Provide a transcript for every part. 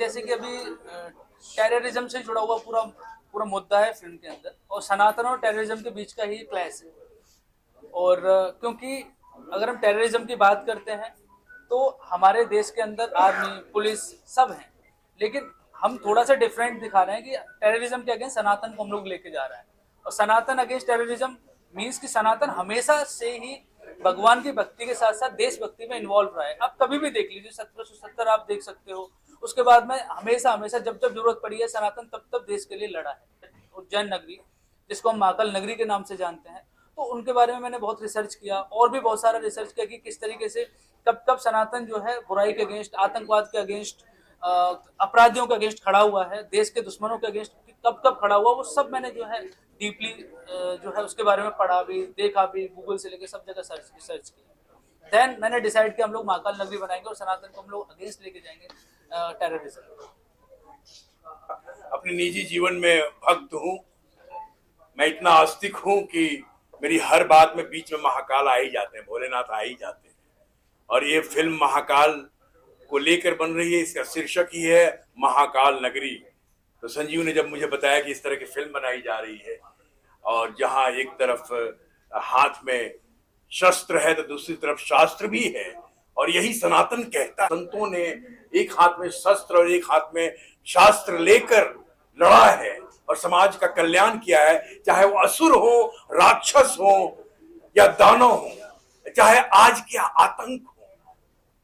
जैसे कि अभी टेररिज्म से जुड़ा हुआ पूरा पूरा मुद्दा है फिल्म के अंदर, और सनातन और टेररिज्म के बीच का ही क्लैश है। और क्योंकि अगर हम टेररिज्म की बात करते हैं तो हमारे देश के अंदर आर्मी पुलिस सब हैं, लेकिन हम थोड़ा सा डिफरेंट दिखा रहे हैं कि टेररिज्म के अगेंस्ट सनातन को हम लोग लेके जा रहे हैं। और सनातन अगेंस्ट टेररिज्म मीन्स कि सनातन हमेशा से ही भगवान की भक्ति के साथ साथ देशभक्ति में इन्वॉल्व रहा है। आप कभी भी देख लीजिए 1770 आप देख सकते हो, उसके बाद में हमेशा हमेशा जब जब जरूरत पड़ी है सनातन तब तब देश के लिए लड़ा है। उज्जैन नगरी जिसको हम महाकाल नगरी के नाम से जानते हैं, तो उनके बारे में मैंने बहुत रिसर्च किया और भी बहुत सारा रिसर्च किया कि किस तरीके से कब कब सनातन जो है बुराई के अगेंस्ट, आतंकवाद के अगेंस्ट, अपराधियों के अगेंस्ट खड़ा हुआ है, देश के दुश्मनों के अगेंस्ट कब कब खड़ा हुआ, वो सब मैंने जो है डीपली जो है उसके बारे में पढ़ा भी, देखा भी, गूगल से लेकर सब जगह रिसर्च किया। देन मैंने डिसाइड किया हम लोग महाकाल नगरी बनाएंगे और सनातन को हम लोग अगेंस्ट लेके जाएंगे टेररिज्म। अपने निजी जीवन में भक्त हूँ, मैं इतना आस्तिक हूँ कि मेरी हर बात में बीच में महाकाल आ ही जाते हैं, भोलेनाथ आ ही जाते हैं। और ये फिल्म महाकाल को लेकर बन रही है, इसका शीर्षक ही है महाकाल नगरी। तो संजीव ने जब मुझे बताया कि इस तरह की फिल्म बनाई जा रही है और जहाँ एक तरफ हाथ में शस्त्र है तो दूसरी तरफ शास्त्र भी है, और यही सनातन कहता है। संतों ने एक हाथ में शस्त्र और एक हाथ में शास्त्र लेकर लड़ा है और समाज का कल्याण किया है, चाहे वो असुर हो, राक्षस हो या दानव हो, चाहे आज के आतंक हो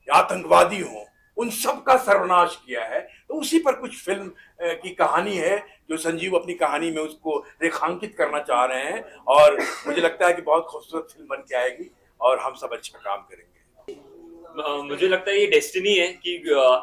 या आतंकवादी हो, उन सब का सर्वनाश किया है। तो उसी पर कुछ फिल्म की कहानी है जो संजीव अपनी कहानी में उसको रेखांकित करना चाह रहे हैं, और मुझे लगता है कि बहुत खूबसूरत फिल्म बन के आएगी और हम सब अच्छा काम करेंगे। मुझे लगता है ये डेस्टिनी है कि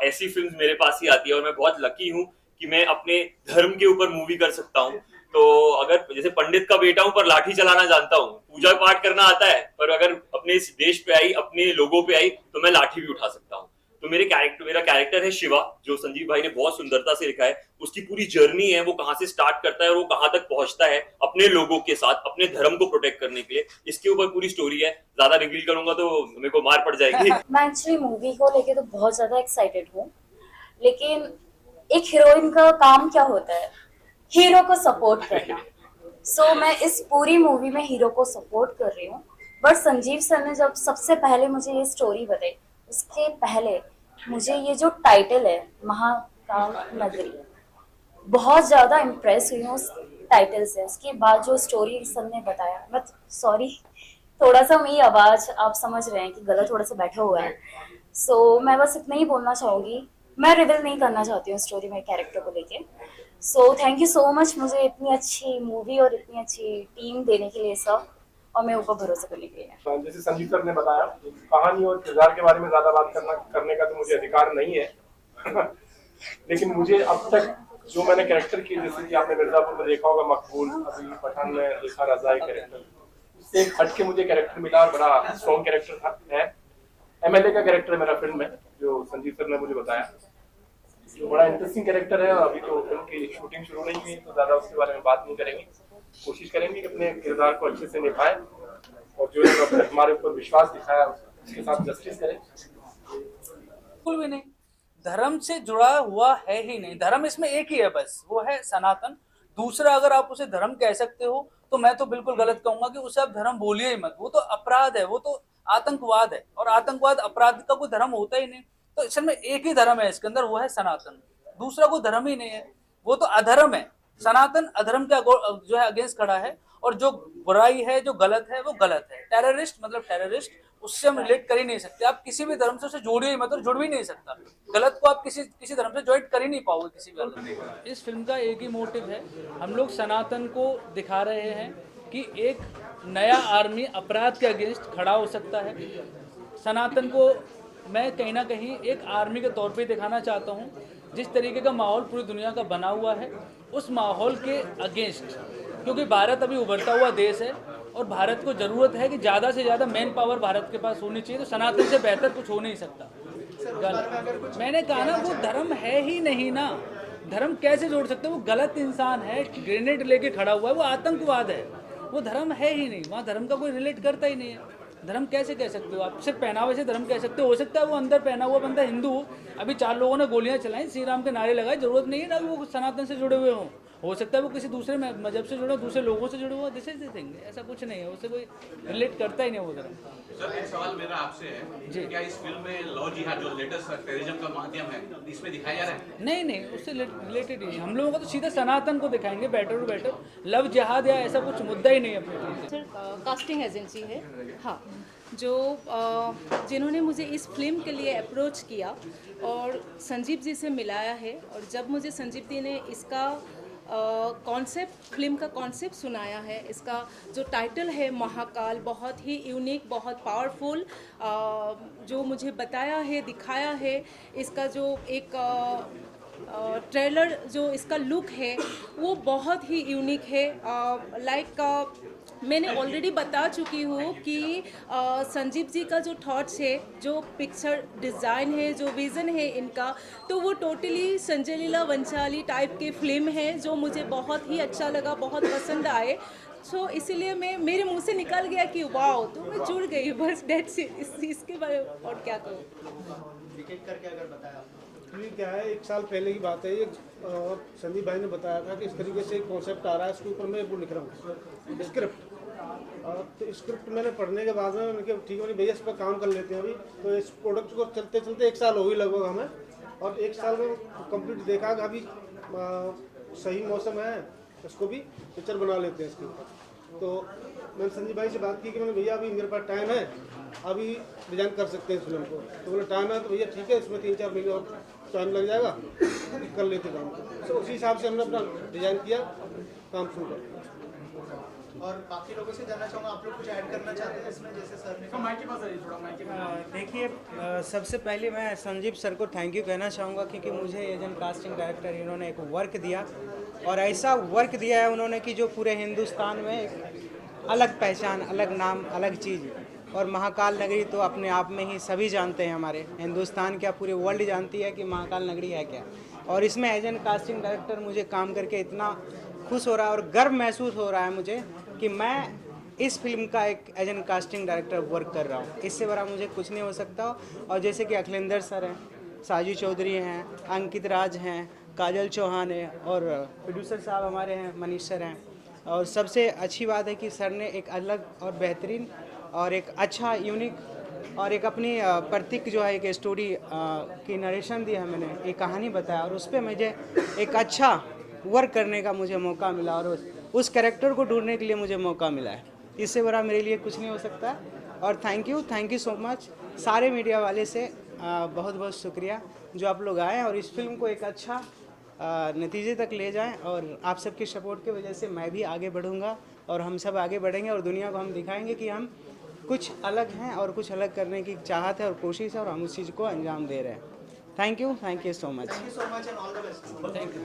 ऐसी फिल्म मेरे पास ही आती है, और मैं बहुत लकी हूँ कि मैं अपने धर्म के ऊपर मूवी कर सकता हूँ। तो अगर जैसे पंडित का बेटा हूँ पर लाठी चलाना जानता हूँ, पूजा पाठ करना आता है, पर अगर अपने इस देश पे आई, अपने लोगों पे आई, तो मैं लाठी भी उठा सकता हूँ। तो मेरा कैरेक्टर है शिवा, जो संजीव भाई ने बहुत सुंदरता से लिखा है। उसकी पूरी जर्नी है, वो कहाँ से स्टार्ट करता है और वो कहाँ तक पहुंचता है अपने लोगों के साथ, अपने धर्म को प्रोटेक्ट करने के लिए। इसके ऊपर पूरी स्टोरी है। ज्यादा रिवील करूंगा तो मेरे को मार पड़ जाएगी। मैं एक्चुअली मूवी को लेके तो बहुत ज्यादा एक्साइटेड हूँ, लेकिन एक हीरोइन का काम क्या होता है, हीरो को सपोर्ट करना। सो मैं इस पूरी मूवी में हीरो को सपोर्ट कर रही हूँ। बट संजीव सर ने जब सबसे पहले मुझे ये स्टोरी बताई, उसके पहले मुझे ये जो टाइटल है महाकाल नगरी, बहुत ज्यादा इम्प्रेस हुई हूँ उस टाइटल से। उसके बाद जो स्टोरी सर ने बताया, मैं सॉरी थोड़ा सा मेरी आवाज आप समझ रहे हैं कि गला थोड़ा सा बैठा हुआ है। सो मैं बस इतना ही बोलना चाहूंगी, मैं रिवील नहीं करना चाहती हूँ स्टोरी में कैरेक्टर को लेके। So thank you so much मुझे इतनी अच्छी मूवी और इतनी अच्छी टीम देने के लिए सर, और मैं ऊपर भरोसा करने के लिए। जैसे संजीव सर ने बताया, कहानी और किरदार के बारे में ज्यादा बात करने का तो मुझे अधिकार नहीं है। लेकिन मुझे अब तक जो मैंने कैरेक्टर किए, जैसे कि आपने मिर्जापुर में देखा होगा मकबूल, अभी पठान में देखा रजाई कैरेक्टर, उससे एक हट के मुझे कैरेक्टर मिला और बड़ा स्ट्रॉन्ग कैरेक्टर था है। एमएलए का कैरेक्टर मेरा फिल्म में, जो संजीव सर ने मुझे बताया, जो बड़ा इंटरेस्टिंग कैरेक्टर है। अभी तो फिल्म की शूटिंग शुरू नहीं हुई तो ज्यादा उसके बारे में बात नहीं करेंगे। कोशिश करेंगे कि अपने किरदार को अच्छे से निभाएं और जो हमारे ऊपर विश्वास दिखाया उसके साथ जस्टिस करें। बिल्कुल भी नहीं, धर्म से जुड़ा हुआ है ही नहीं। धर्म इसमें एक ही है बस, वो है सनातन। दूसरा अगर आप उसे धर्म कह सकते हो तो मैं तो बिल्कुल गलत कहूंगा कि उसे आप धर्म बोलिए ही मत। वो तो अपराध है, वो तो आतंकवाद है, और आतंकवाद अपराध का कोई धर्म होता ही नहीं। तो इसमें एक ही धर्म है इसके अंदर, वो है सनातन। दूसरा कोई धर्म ही नहीं है, वो तो अधर्म है। सनातन अधर्म के जो है अगेंस्ट खड़ा है, और जो बुराई है, जो गलत है, वो गलत है। टेररिस्ट मतलब टेररिस्ट, उससे हम रिलेट कर ही नहीं सकते। आप किसी भी धर्म से उसे जोड़िए ही मत, और जुड़ भी नहीं सकता। गलत को आप किसी धर्म से ज्वाइन कर ही नहीं पाओगे किसी भी धर्म में। इस फिल्म का एक ही मोटिव है, हम लोग सनातन को दिखा रहे हैं कि एक नया आर्मी अपराध के अगेंस्ट खड़ा हो सकता है। सनातन को मैं कहीं ना कहीं एक आर्मी के तौर पे दिखाना चाहता हूँ। जिस तरीके का माहौल पूरी दुनिया का बना हुआ है, उस माहौल के अगेंस्ट, क्योंकि भारत अभी उभरता हुआ देश है और भारत को ज़रूरत है कि ज़्यादा से ज़्यादा मैन पावर भारत के पास होनी चाहिए। तो सनातन से बेहतर कुछ हो नहीं सकता। गलत मैंने कहा ना, वो धर्म है ही नहीं ना। धर्म कैसे जोड़ सकते हैं? वो गलत इंसान है, ग्रेनेड लेके खड़ा हुआ है, वो आतंकवाद है, वो धर्म है ही नहीं। वहाँ धर्म का कोई रिलेट करता ही नहीं है। धर्म कैसे कह सकते हो आप? सिर्फ पहनावे से धर्म कह सकते हो सकता है वो अंदर पहना हुआ बंदा हिंदू हो, अभी 4 लोगों ने गोलियां चलाई, श्री राम के नारे लगाए, जरूरत नहीं है ना वो सनातन से जुड़े हुए हों, हो सकता है वो किसी दूसरे मजहब से जुड़े हो, दूसरे लोगों से जुड़े हुए, दिस इज द थिंग, ऐसा कुछ नहीं है, उससे कोई रिलेट करता ही नहीं वो धर्म। सर एक सवाल मेरा आपसे है जी। क्या इस फिल्म में लव जिहाद जो लेटेस्ट टेररिज्म का माध्यम है इसमें दिखाया जा रहा है? नहीं नहीं, उससे रिलेटेड ही नहीं, हम लोगों को तो सीधा सनातन को दिखाएंगे, बेटर टू बेटर, लव जिहाद या ऐसा कुछ मुद्दा ही नहीं है अपनी फिल्म से। सर कास्टिंग एजेंसी है, हाँ, जो जिन्होंने मुझे इस फिल्म के लिए अप्रोच किया और संजीव जी से मिलाया है, और जब मुझे संजीव जी ने इसका कॉन्सेप्ट, फिल्म का कॉन्सेप्ट सुनाया है, इसका जो टाइटल है महाकाल, बहुत ही यूनिक, बहुत पावरफुल, जो मुझे बताया है, दिखाया है, इसका जो एक ट्रेलर जो इसका लुक है वो बहुत ही यूनिक है। लाइक मैंने ऑलरेडी बता चुकी हूँ कि संजीव जी का जो थॉट्स है, जो पिक्चर डिज़ाइन है, जो विज़न है इनका, तो वो टोटली संजय लीला वंशाली टाइप के फिल्म है, जो मुझे बहुत ही अच्छा लगा, बहुत पसंद आए। सो इसीलिए मैं, मेरे मुंह से निकल गया कि वाओ, तो मैं जुड़ गई, बस डेट्स इट, इसके बारे में और क्या कहूँ। विकेट करके अगर बताया ये क्या है, 1 साल पहले की बात है ये, संदीप भाई ने बताया था कि इस तरीके से एक कॉन्सेप्ट आ रहा है, इसके ऊपर मैं वो लिख रहा हूँ स्क्रिप्ट। तो स्क्रिप्ट मैंने पढ़ने के बाद में मैंने कहा ठीक है भैया इस पर काम कर लेते हैं अभी। तो इस प्रोडक्ट को चलते चलते 1 साल हो गई लगभग हमें, और 1 साल में कंप्लीट देखा कि अभी सही मौसम है, इसको भी पिक्चर बना लेते हैं इसके ऊपर। तो मैंने संजीव भाई से बात की कि मैंने भैया अभी मेरे पास टाइम है, अभी डिजाइन कर सकते हैं इस फिल्म को। तो बोले टाइम है तो भैया ठीक है, इसमें 3-4 महीने और टाइम लग जाएगा, कर लेते काम को। तो उसी हिसाब से हमने अपना डिजाइन किया, काम शुरू कर दिया। और बाकी लोगों से जानना चाहूँगा, आप लोग कुछ ऐड करना चाहते हैं इसमें, जैसे सर ने देखिए, सबसे पहले मैं संजीव सर को थैंक यू कहना चाहूँगा, क्योंकि मुझे एजेंट कास्टिंग डायरेक्टर इन्होंने एक वर्क दिया, और ऐसा वर्क दिया है उन्होंने कि जो पूरे हिंदुस्तान में एक अलग पहचान, अलग नाम, अलग चीज़। और महाकाल नगरी तो अपने आप में ही सभी जानते हैं, हमारे हिंदुस्तान क्या पूरी वर्ल्ड जानती है कि महाकाल नगरी है क्या। और इसमें एजेंट कास्टिंग डायरेक्टर मुझे काम करके इतना खुश हो रहा है और गर्व महसूस हो रहा है मुझे कि मैं इस फिल्म का एक एजेंट कास्टिंग डायरेक्टर वर्क कर रहा हूँ। इससे बड़ा मुझे कुछ नहीं हो सकता। और जैसे कि अखिलेंद्र सर हैं, साजू चौधरी हैं, अंकित राज हैं, काजल चौहान है, और प्रोड्यूसर साहब हमारे हैं मनीष सर हैं। और सबसे अच्छी बात है कि सर ने एक अलग और बेहतरीन और एक अच्छा यूनिक और एक अपनी प्रतीक जो है एक स्टोरी की नरेशन दी है, मैंने एक कहानी बताया, और उस पर मुझे एक अच्छा वर्क करने का मुझे मौका मिला, और उस कैरेक्टर को ढूंढने के लिए मुझे मौका मिला है। इससे बड़ा मेरे लिए कुछ नहीं हो सकता। और थैंक यू सो मच सारे मीडिया वाले से, बहुत बहुत शुक्रिया जो आप लोग आए और इस फिल्म को एक अच्छा नतीजे तक ले जाएं। और आप सबकी सपोर्ट की वजह से मैं भी आगे बढ़ूंगा और हम सब आगे बढ़ेंगे, और दुनिया को हम दिखाएंगे कि हम कुछ अलग हैं और कुछ अलग करने की चाहत है और कोशिश है, और हम उस चीज़ को अंजाम दे रहे हैं। Thank you so much. Thank you so much and all the best. Thank you.